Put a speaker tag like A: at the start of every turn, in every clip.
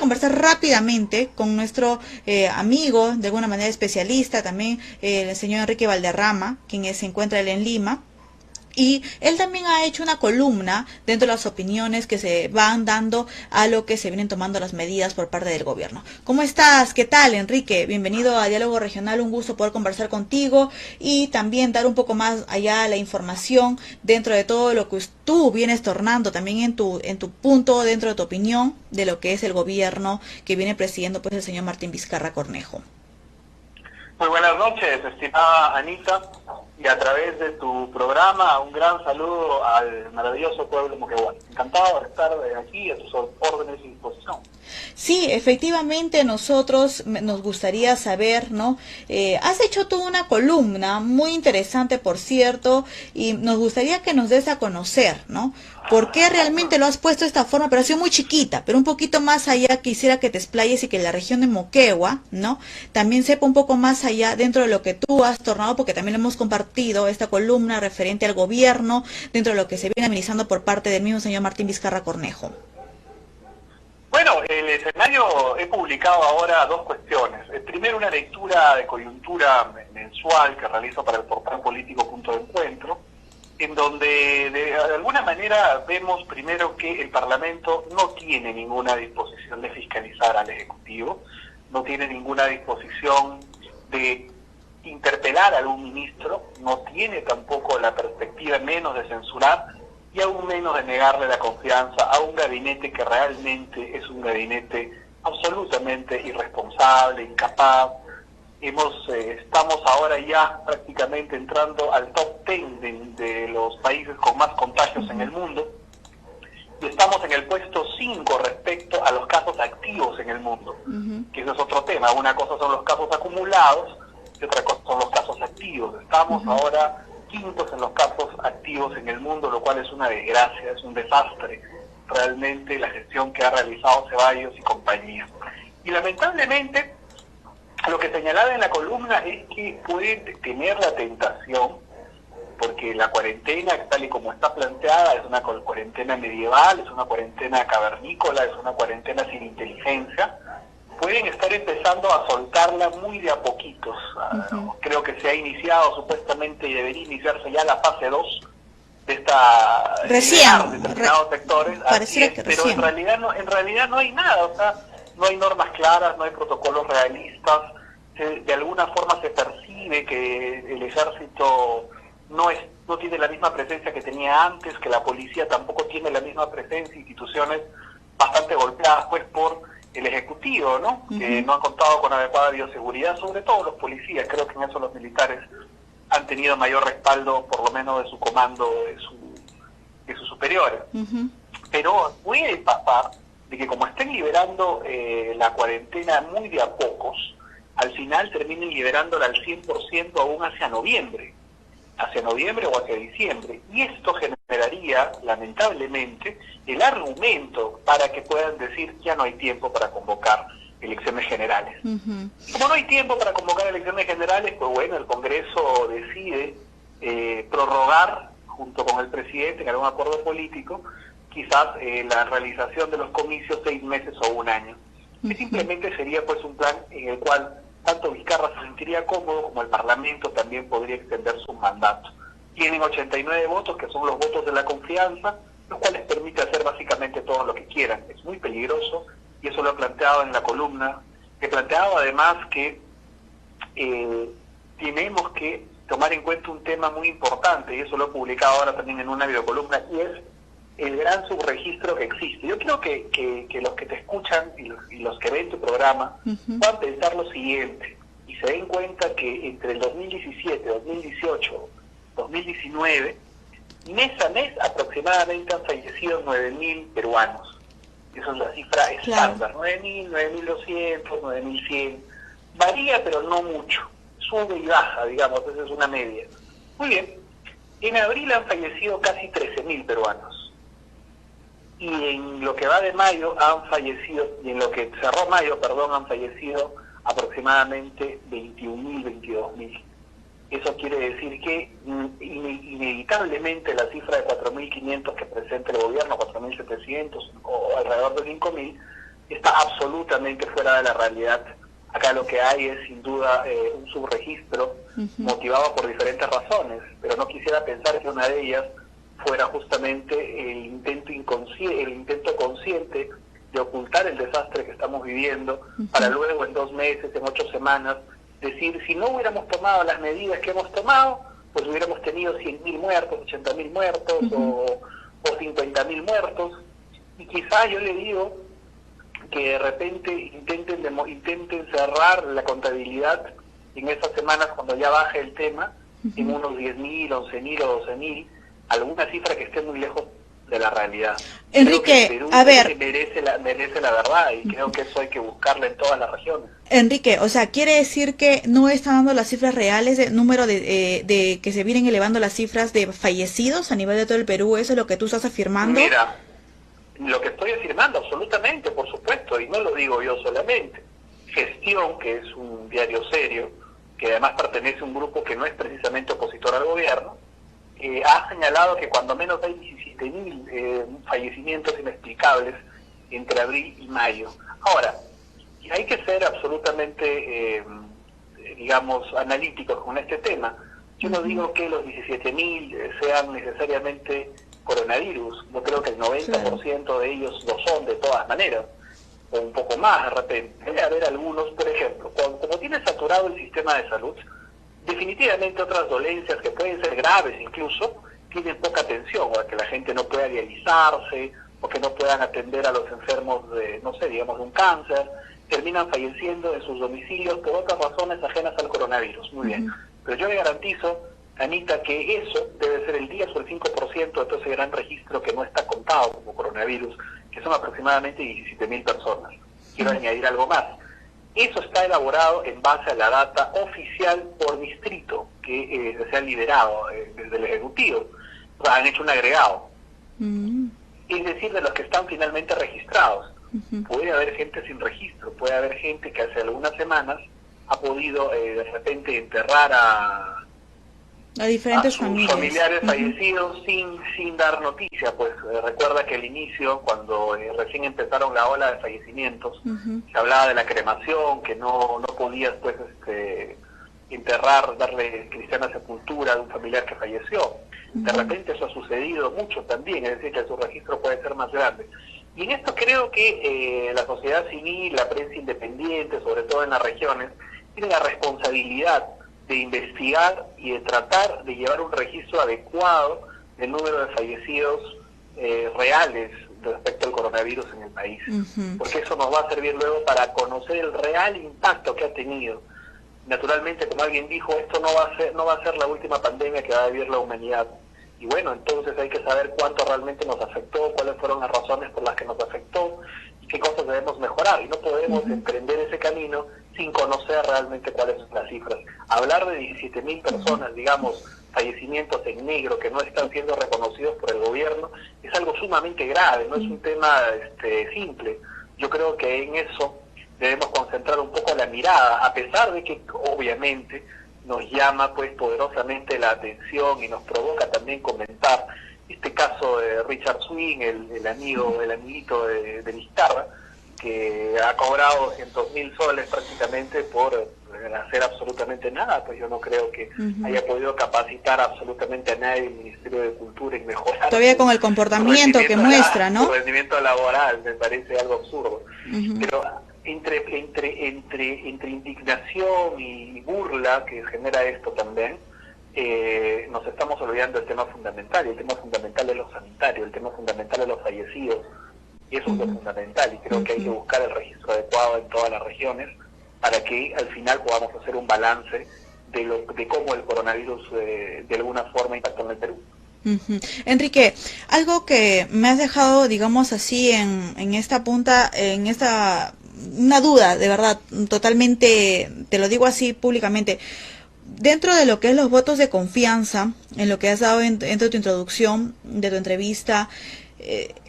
A: conversar rápidamente con nuestro amigo, de alguna manera especialista también, el señor Enrique Valderrama, quien se encuentra él en Lima. Y él también ha hecho una columna dentro de las opiniones que se van dando a lo que se vienen tomando las medidas por parte del gobierno. ¿Cómo estás? ¿Qué tal, Enrique? Bienvenido a Diálogo Regional, un gusto poder conversar contigo y también dar un poco más allá la información dentro de todo lo que tú vienes tornando también en tu punto, dentro de tu opinión, de lo que es el gobierno que viene presidiendo pues el señor Martín Vizcarra Cornejo.
B: Muy buenas noches, estimada Anita, y a través de tu programa un gran saludo al maravilloso pueblo moquegua. Encantado de estar aquí a tus órdenes y disposición.
A: Sí, efectivamente nosotros nos gustaría saber, ¿no? Has hecho tú una columna muy interesante, por cierto, y nos gustaría que nos des a conocer, ¿no? ¿Por qué realmente lo has puesto de esta forma? Pero ha sido muy chiquita, pero un poquito más allá quisiera que te explayes y que la región de Moquegua, ¿no? También sepa un poco más allá dentro de lo que tú has tornado, porque también hemos compartido esta columna referente al gobierno, dentro de lo que se viene administrando por parte del mismo señor Martín Vizcarra Cornejo.
B: Bueno, el escenario, he publicado ahora dos cuestiones. Primero, una lectura de coyuntura mensual que realizo para el portal político Punto de Encuentro, en donde de alguna manera vemos primero que el Parlamento no tiene ninguna disposición de fiscalizar al Ejecutivo, no tiene ninguna disposición de interpelar a algún ministro, no tiene tampoco la perspectiva menos de censurar, y aún menos de negarle la confianza a un gabinete que realmente es un gabinete absolutamente irresponsable, incapaz. Estamos ahora ya prácticamente entrando al top 10 de los países con más contagios en el mundo, y estamos en el puesto 5 respecto a los casos activos en el mundo, que ese es otro tema. Una cosa son los casos acumulados y otra cosa son los casos activos. Estamos ahora quintos en los casos activos en el mundo, lo cual es una desgracia, es un desastre realmente la gestión que ha realizado Ceballos y compañía. Y lamentablemente lo que señalaba en la columna es que puede tener la tentación, porque la cuarentena tal y como está planteada es una cuarentena medieval, es una cuarentena cavernícola, es una cuarentena sin inteligencia, pueden estar empezando a soltarla muy de a poquitos. Creo que se ha iniciado supuestamente y debería iniciarse ya la fase 2 de esta
A: recién
B: determinados sectores, así es, pero en realidad no hay nada, o sea, no hay normas claras, no hay protocolos realistas, de alguna forma se percibe que el ejército no tiene la misma presencia que tenía antes, que la policía tampoco tiene la misma presencia, instituciones bastante golpeadas pues por el Ejecutivo, ¿no? Que no han contado con adecuada bioseguridad, sobre todo los policías. Creo que en eso los militares han tenido mayor respaldo, por lo menos de su comando, de sus superiores. Pero puede pasar de que como estén liberando la cuarentena muy de a pocos, al final terminen liberándola al 100% aún hacia noviembre o hacia diciembre, y esto generaría, lamentablemente, el argumento para que puedan decir ya no hay tiempo para convocar elecciones generales. Como no hay tiempo para convocar elecciones generales, pues bueno, el Congreso decide prorrogar, junto con el presidente, en algún acuerdo político, quizás la realización de los comicios 6 meses o 1 año. Que simplemente sería pues un plan en el cual tanto Vizcarra se sentiría cómodo como el Parlamento también podría extender su mandato. Tienen 89 votos, que son los votos de la confianza, los cuales permite hacer básicamente todo lo que quieran. Es muy peligroso, y eso lo he planteado en la columna. He planteado además que tenemos que tomar en cuenta un tema muy importante, y eso lo he publicado ahora también en una videocolumna, y es el gran subregistro que existe. Yo creo que los que te escuchan y los que ven tu programa van a pensar lo siguiente, y se den cuenta que entre el 2017, 2018, 2019, mes a mes aproximadamente han fallecido 9.000 peruanos. Esa es la cifra estándar, 9.000, 9.200, 9.100. Varía, pero no mucho. Sube y baja, digamos, esa es una media. Muy bien. En abril han fallecido casi 13.000 peruanos. Y en lo que va de mayo han fallecido, y en lo que cerró mayo, perdón, han fallecido aproximadamente 21.000, 22.000. Eso quiere decir que inevitablemente la cifra de 4.500 que presenta el gobierno, 4.700 o alrededor de 5.000, está absolutamente fuera de la realidad. Acá lo que hay es sin duda un subregistro motivado por diferentes razones, pero no quisiera pensar que una de ellas fuera justamente el intento consciente de ocultar el desastre que estamos viviendo para luego en 2 meses, en 8 semanas, decir, si no hubiéramos tomado las medidas que hemos tomado, pues hubiéramos tenido 100.000 muertos, 80.000 muertos o 50.000 muertos. Y quizás yo le digo que de repente intenten cerrar la contabilidad en esas semanas cuando ya baje el tema, en unos 10.000, 11.000 o 12.000, alguna cifra que esté muy lejos de la realidad.
A: Enrique,
B: Perú
A: a ver,
B: merece la verdad, y creo que eso hay que buscarla en todas las regiones.
A: Enrique, o sea, quiere decir que no están dando las cifras reales del número de que se vienen elevando las cifras de fallecidos a nivel de todo el Perú. ¿Eso es lo que tú estás afirmando?
B: Mira, lo que estoy afirmando absolutamente, por supuesto, y no lo digo yo solamente. Gestión, que es un diario serio, que además pertenece a un grupo que no es precisamente opositor al gobierno, ha señalado que cuando menos hay 17.000 fallecimientos inexplicables entre abril y mayo. Ahora, hay que ser absolutamente, digamos, analíticos con este tema. Yo no digo que los 17.000 sean necesariamente coronavirus, yo creo que el 90% de ellos lo son de todas maneras, o un poco más de repente. Debe haber algunos, por ejemplo, como tiene saturado el sistema de salud, definitivamente otras dolencias que pueden ser graves incluso, tienen poca atención, o que la gente no pueda dializarse, o que no puedan atender a los enfermos de, no sé, digamos, de un cáncer, terminan falleciendo en sus domicilios por otras razones ajenas al coronavirus. Muy bien. Pero yo le garantizo, Anita, que eso debe ser el 10 o el 5% de todo ese gran registro que no está contado como coronavirus, que son aproximadamente 17.000 personas. Quiero añadir algo más. Eso está elaborado en base a la data oficial por distrito que se ha liberado desde el Ejecutivo. O sea, han hecho un agregado. Es decir, de los que están finalmente registrados. Puede haber gente sin registro, puede haber gente que hace algunas semanas ha podido de repente enterrar a
A: diferentes
B: sus familiares fallecidos sin dar noticia. Pues recuerda que al inicio, cuando recién empezaron la ola de fallecimientos, se hablaba de la cremación, que no podías pues enterrar, darle cristiana sepultura a un familiar que falleció. De repente eso ha sucedido mucho también, es decir, que su registro puede ser más grande. Y en esto creo que la sociedad civil, la prensa independiente, sobre todo en las regiones, tiene la responsabilidad de investigar y de tratar de llevar un registro adecuado del número de fallecidos reales respecto al coronavirus en el país. Porque eso nos va a servir luego para conocer el real impacto que ha tenido. Naturalmente, como alguien dijo, esto no va a ser la última pandemia que va a vivir la humanidad. Y bueno, entonces hay que saber cuánto realmente nos afectó, cuáles fueron las razones por las que nos afectó y qué cosas debemos mejorar. Y no podemos emprender ese camino sin conocer realmente cuáles son las cifras. Hablar de 17.000 personas, digamos, fallecimientos en negro que no están siendo reconocidos por el gobierno, es algo sumamente grave, no es un tema simple. Yo creo que en eso debemos concentrar un poco la mirada, a pesar de que obviamente nos llama pues poderosamente la atención y nos provoca también comentar este caso de Richard Swing, el amiguito de Vizcarra, que ha cobrado 200.000 soles prácticamente por hacer absolutamente nada. Pues yo no creo que haya podido capacitar absolutamente a nadie el Ministerio de Cultura y mejorar
A: todavía con el comportamiento que muestra, ¿no?
B: Su rendimiento laboral me parece algo absurdo. Pero entre indignación y burla que genera esto también, nos estamos olvidando del tema fundamental, y el tema fundamental es lo sanitario, el tema fundamental es los fallecidos, y eso es lo fundamental, y creo que hay que buscar el registro adecuado en todas las regiones para que al final podamos hacer un balance de cómo el coronavirus de alguna forma impactó en el Perú.
A: Enrique, algo que me has dejado, digamos así, en esta punta, una duda, de verdad, totalmente, te lo digo así públicamente, dentro de lo que es los votos de confianza, en lo que has dado dentro de tu introducción, de tu entrevista,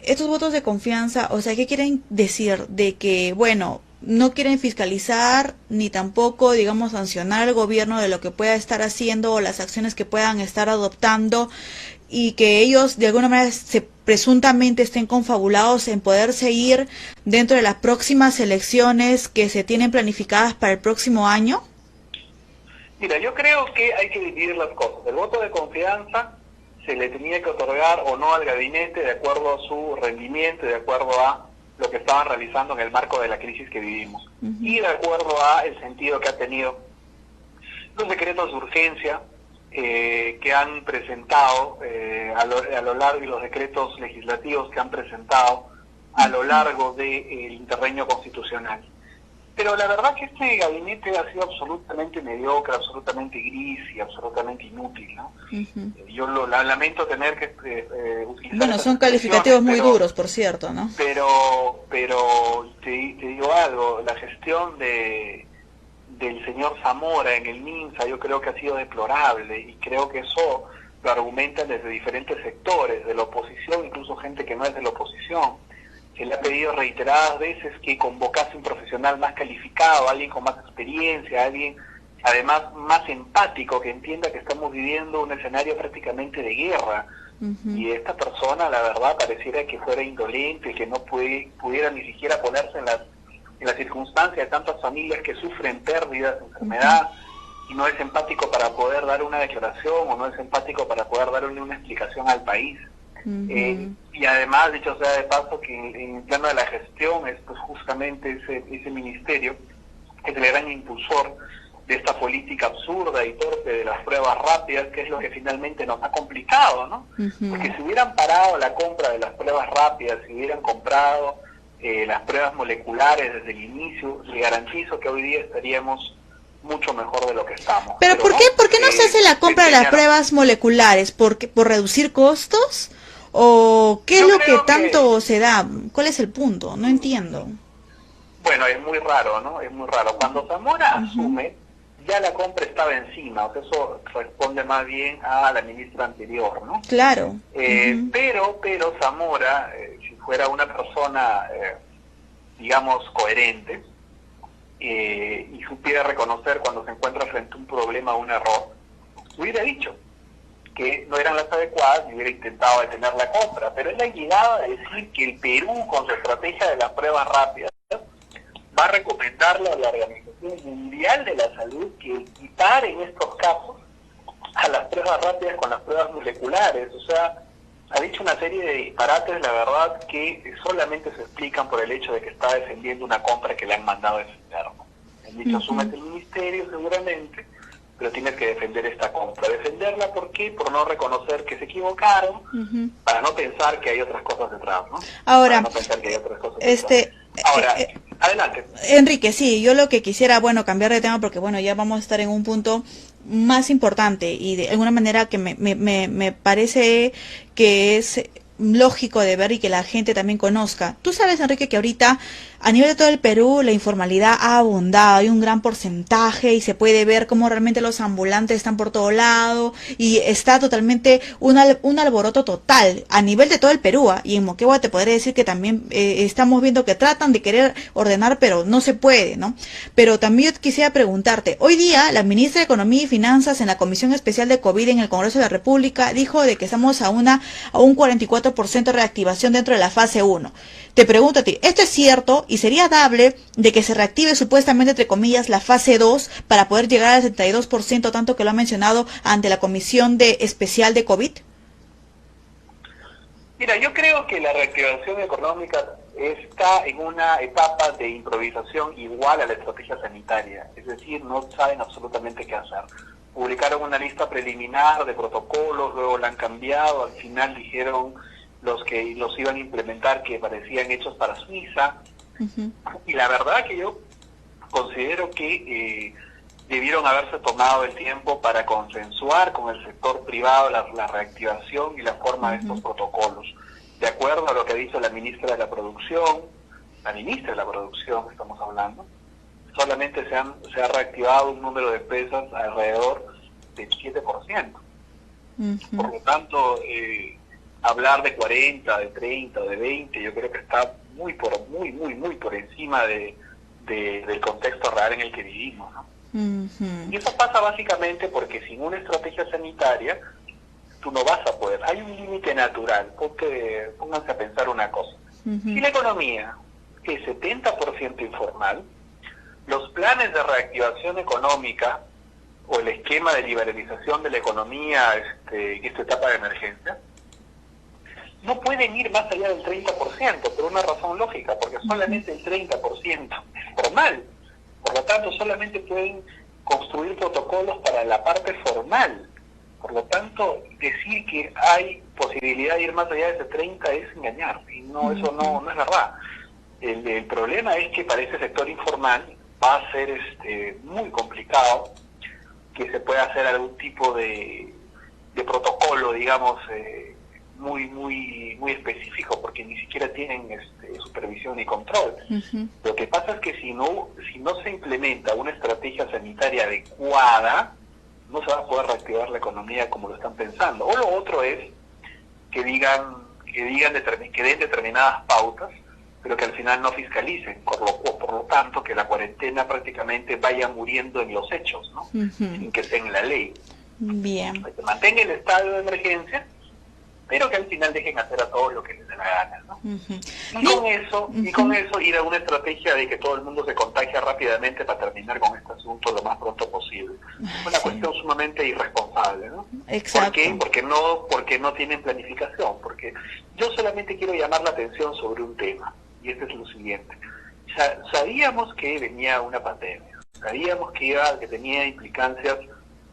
A: estos votos de confianza, o sea, ¿qué quieren decir? De que, bueno, no quieren fiscalizar ni tampoco, digamos, sancionar al gobierno de lo que pueda estar haciendo o las acciones que puedan estar adoptando. y que ellos de alguna manera se presuntamente estén confabulados en poder seguir dentro de las próximas elecciones que se tienen planificadas para el próximo año?
B: Mira, yo creo que hay que dividir las cosas. El voto de confianza se le tenía que otorgar o no al gabinete de acuerdo a su rendimiento, de acuerdo a lo que estaban realizando en el marco de la crisis que vivimos, y de acuerdo a el sentido que ha tenido los decretos de urgencia que han presentado a lo largo, y los decretos legislativos que han presentado a lo largo del interreño constitucional. Pero la verdad que este gabinete ha sido absolutamente mediocre, absolutamente gris y absolutamente inútil, ¿no? Yo lamento tener que utilizar...
A: Bueno, son calificativos muy duros, por cierto, ¿no?
B: Pero te digo algo, la gestión del señor Zamora en el MINSA yo creo que ha sido deplorable, y creo que eso lo argumentan desde diferentes sectores, de la oposición, incluso gente que no es de la oposición. Se le ha pedido reiteradas veces que convocase un profesional más calificado, alguien con más experiencia, alguien además más empático, que entienda que estamos viviendo un escenario prácticamente de guerra. Y esta persona, la verdad, pareciera que fuera indolente, que no pudiera ni siquiera ponerse en las circunstancias de tantas familias que sufren pérdidas, enfermedad, y no es empático para poder dar una declaración, o no es empático para poder darle una explicación al país. Y además, dicho sea de paso, que en el plano de la gestión es pues justamente ese ministerio es el gran impulsor de esta política absurda y torpe de las pruebas rápidas, que es lo que finalmente nos ha complicado, ¿no? Porque si hubieran parado la compra de las pruebas rápidas, si hubieran comprado las pruebas moleculares desde el inicio, le garantizo que hoy día estaríamos mucho mejor de lo que estamos.
A: Pero ¿por qué no se hace la compra de las pruebas moleculares? ¿Por reducir costos? ¿O qué es lo que tanto se da? ¿Cuál es el punto? No entiendo.
B: Bueno, es muy raro, ¿no? Es muy raro. Cuando Zamora asume, ya la compra estaba encima, o sea, eso responde más bien a la ministra anterior, ¿no?
A: Claro.
B: Pero Zamora, si fuera una persona, digamos, coherente, y supiera reconocer cuando se encuentra frente a un problema o un error, hubiera dicho que no eran las adecuadas y hubiera intentado detener la compra. Pero él ha llegado a decir que el Perú, con su estrategia de las pruebas rápidas, va a recomendarle a la Organización Mundial de la Salud que equipare en estos casos a las pruebas rápidas con las pruebas moleculares. O sea, ha dicho una serie de disparates, la verdad, que solamente se explican por el hecho de que está defendiendo una compra que le han mandado defender, ¿no? Han dicho, asúmete el ministerio seguramente, pero tienes que defender esta compra. Defenderla, ¿por qué? Por no reconocer que se equivocaron, para no pensar que hay otras cosas detrás, ¿no?
A: Ahora,
B: para no pensar que hay otras cosas detrás. Ahora, adelante.
A: Enrique, sí, yo lo que quisiera, bueno, cambiar de tema, porque bueno, ya vamos a estar en un punto más importante, y de alguna manera que me parece que es lógico de ver y que la gente también conozca. Tú sabes, Enrique, que ahorita a nivel de todo el Perú la informalidad ha abundado, hay un gran porcentaje y se puede ver cómo realmente los ambulantes están por todo lado y está totalmente un alboroto total a nivel de todo el Perú, y en Moquegua te podré decir que también estamos viendo que tratan de querer ordenar, pero no se puede, ¿no? Pero también yo quisiera preguntarte, hoy día la ministra de Economía y Finanzas en la Comisión Especial de COVID en el Congreso de la República dijo de que estamos a un 44% de reactivación dentro de la fase 1. Te pregunto a ti, ¿esto es cierto? ¿Y sería dable de que se reactive supuestamente, entre comillas, la fase 2 para poder llegar al 72%, tanto que lo ha mencionado ante la Comisión Especial de COVID?
B: Mira, yo creo que la reactivación económica está en una etapa de improvisación igual a la estrategia sanitaria, es decir, no saben absolutamente qué hacer. Publicaron una lista preliminar de protocolos, luego la han cambiado, al final dijeron los que los iban a implementar que parecían hechos para Suiza, y la verdad que yo considero que debieron haberse tomado el tiempo para consensuar con el sector privado la reactivación y la forma de estos protocolos, de acuerdo a lo que ha dicho la ministra de la Producción, estamos hablando. Solamente se ha reactivado un número de empresas alrededor del 7%. Por lo tanto, hablar de 40, de 30, de 20, yo creo que está muy por encima del contexto real en el que vivimos, ¿no? Y eso pasa básicamente porque sin una estrategia sanitaria tú no vas a poder. Hay un límite natural. Pónganse a pensar una cosa. Si la economía es 70% informal, los planes de reactivación económica o el esquema de liberalización de la economía en esta etapa de emergencia no pueden ir más allá del 30% por una razón lógica, porque solamente el 30% es formal. Por lo tanto, solamente pueden construir protocolos para la parte formal. Por lo tanto, decir que hay posibilidad de ir más allá de ese 30 es engañar, y no, eso no es verdad. El problema es que para ese sector informal va a ser muy complicado que se pueda hacer algún tipo de protocolo, digamos, muy específico, porque ni siquiera tienen supervisión y control. Lo que pasa es que si no se implementa una estrategia sanitaria adecuada, no se va a poder reactivar la economía como lo están pensando. O lo otro es que den determinadas pautas, pero que al final no fiscalicen, por lo tanto que la cuarentena prácticamente vaya muriendo en los hechos, ¿no? Sin que esté en la ley.
A: Bien.
B: Que se mantenga el estado de emergencia, pero que al final dejen hacer a todos lo que les dé la gana, ¿no? Y con eso ir a una estrategia de que todo el mundo se contagie rápidamente para terminar con este asunto lo más pronto posible. Es una cuestión sumamente irresponsable, ¿no?
A: Exacto.
B: ¿Por qué? Porque no tienen planificación. Porque yo solamente quiero llamar la atención sobre un tema, y este es lo siguiente. Sabíamos que venía una pandemia, sabíamos que tenía implicancias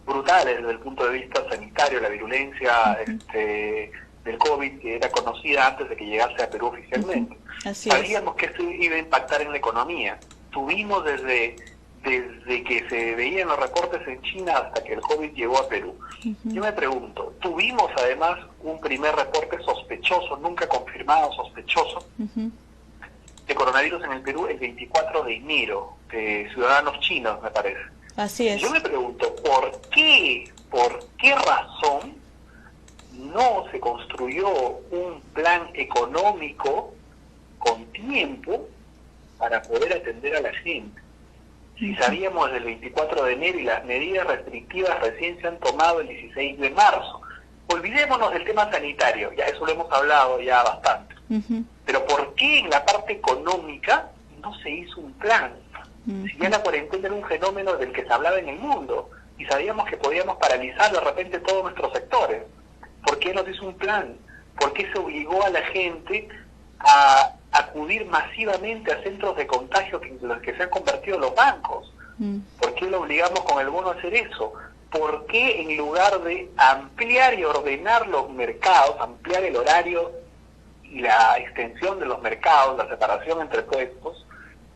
B: brutales desde el punto de vista sanitario, la virulencia del COVID, que era conocida antes de que llegase a Perú oficialmente. Sabíamos que esto iba a impactar en la economía. Tuvimos desde que se veían los reportes en China hasta que el COVID llegó a Perú. Yo me pregunto, tuvimos además un primer reporte sospechoso, nunca confirmado, sospechoso, de coronavirus en el Perú el 24 de enero, de ciudadanos chinos, me parece.
A: Así es.
B: Yo me pregunto, ¿por qué razón no se construyó un plan económico con tiempo para poder atender a la gente? Si sabíamos desde el 24 de enero y las medidas restrictivas recién se han tomado el 16 de marzo. Olvidémonos del tema sanitario, ya eso lo hemos hablado ya bastante. Pero ¿por qué en la parte económica no se hizo un plan? Si ya la cuarentena era un fenómeno del que se hablaba en el mundo y sabíamos que podíamos paralizar de repente todos nuestros sectores. ¿Por qué no se hizo un plan? ¿Por qué se obligó a la gente a acudir masivamente a centros de contagio en los que se han convertido los bancos? ¿Por qué lo obligamos con el bono a hacer eso? ¿Por qué en lugar de ampliar y ordenar los mercados, ampliar el horario y la extensión de los mercados, la separación entre puestos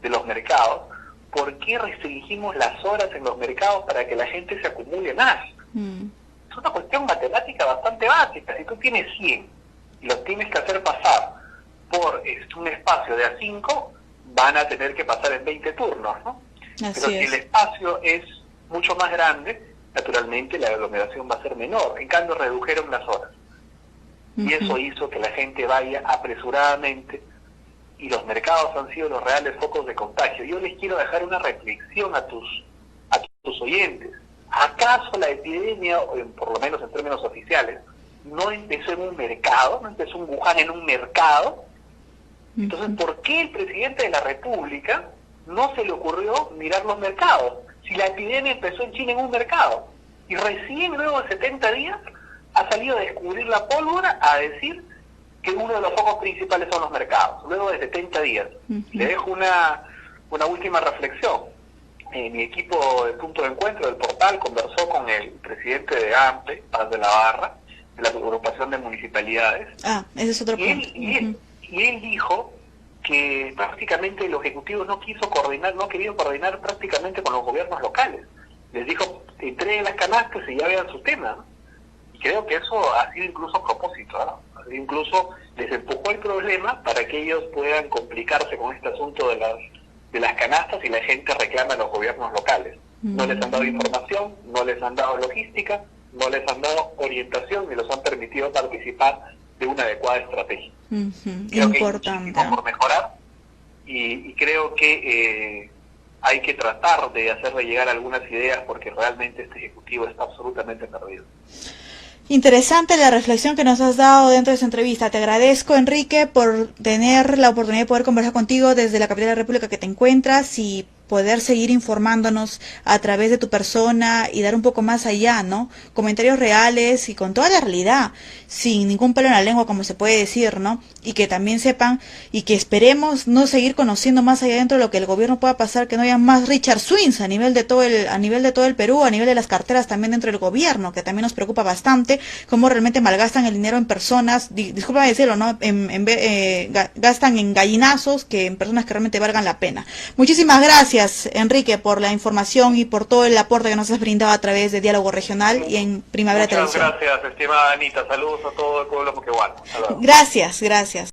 B: de los mercados, ¿por qué restringimos las horas en los mercados para que la gente se acumule más? Es una cuestión matemática bastante básica. Si tú tienes 100 y los tienes que hacer pasar por un espacio de A5, van a tener que pasar en 20 turnos, ¿no? Pero si el espacio es mucho más grande, naturalmente la aglomeración va a ser menor. En cambio, redujeron las horas. Y eso hizo que la gente vaya apresuradamente, y los mercados han sido los reales focos de contagio. Yo les quiero dejar una reflexión a tus oyentes. ¿Acaso la epidemia, por lo menos en términos oficiales, no empezó en un mercado, no empezó en Wuhan en un mercado? Entonces, ¿por qué el presidente de la República no se le ocurrió mirar los mercados? Si la epidemia empezó en China en un mercado, y recién luego de 70 días ha salido a descubrir la pólvora, a decir que uno de los focos principales son los mercados, luego de 70 días. Le dejo una última reflexión. Mi equipo de Punto de Encuentro del portal conversó con el presidente de AMPE, Paz de la Barra, de la agrupación de municipalidades.
A: Ese es otro punto.
B: Y él dijo que prácticamente el Ejecutivo no quería coordinar prácticamente con los gobiernos locales. Les dijo, entreguen las canastas y ya vean su tema, ¿no? Y creo que eso ha sido incluso a propósito, ¿no? Incluso les empujó el problema para que ellos puedan complicarse con este asunto de las canastas y la gente reclama a los gobiernos locales. No les han dado información, no les han dado logística, no les han dado orientación ni los han permitido participar de una adecuada estrategia. Creo
A: Importante.
B: Que hay muchísimo por mejorar y creo que hay que tratar de hacerle llegar algunas ideas porque realmente este Ejecutivo está absolutamente perdido.
A: Interesante la reflexión que nos has dado dentro de esta entrevista. Te agradezco, Enrique, por tener la oportunidad de poder conversar contigo desde la capital de la República que te encuentras y poder seguir informándonos a través de tu persona y dar un poco más allá, ¿no? Comentarios reales y con toda la realidad, sin ningún pelo en la lengua, como se puede decir, ¿no? Y que también sepan y que esperemos no seguir conociendo más allá dentro de lo que el gobierno pueda pasar, que no haya más Richard Swings a nivel de todo el Perú, a nivel de las carteras también dentro del gobierno, que también nos preocupa bastante cómo realmente malgastan el dinero en personas, discúlpame decirlo, ¿no? Gastan en gallinazos que en personas que realmente valgan la pena. Muchísimas gracias, Enrique, por la información y por todo el aporte que nos has brindado a través de Diálogo Regional y en Primavera
B: Muchas
A: Televisión.
B: gracias, estimada Anita. Saludos a todo el pueblo moquegüano. Hasta luego.
A: Gracias, gracias.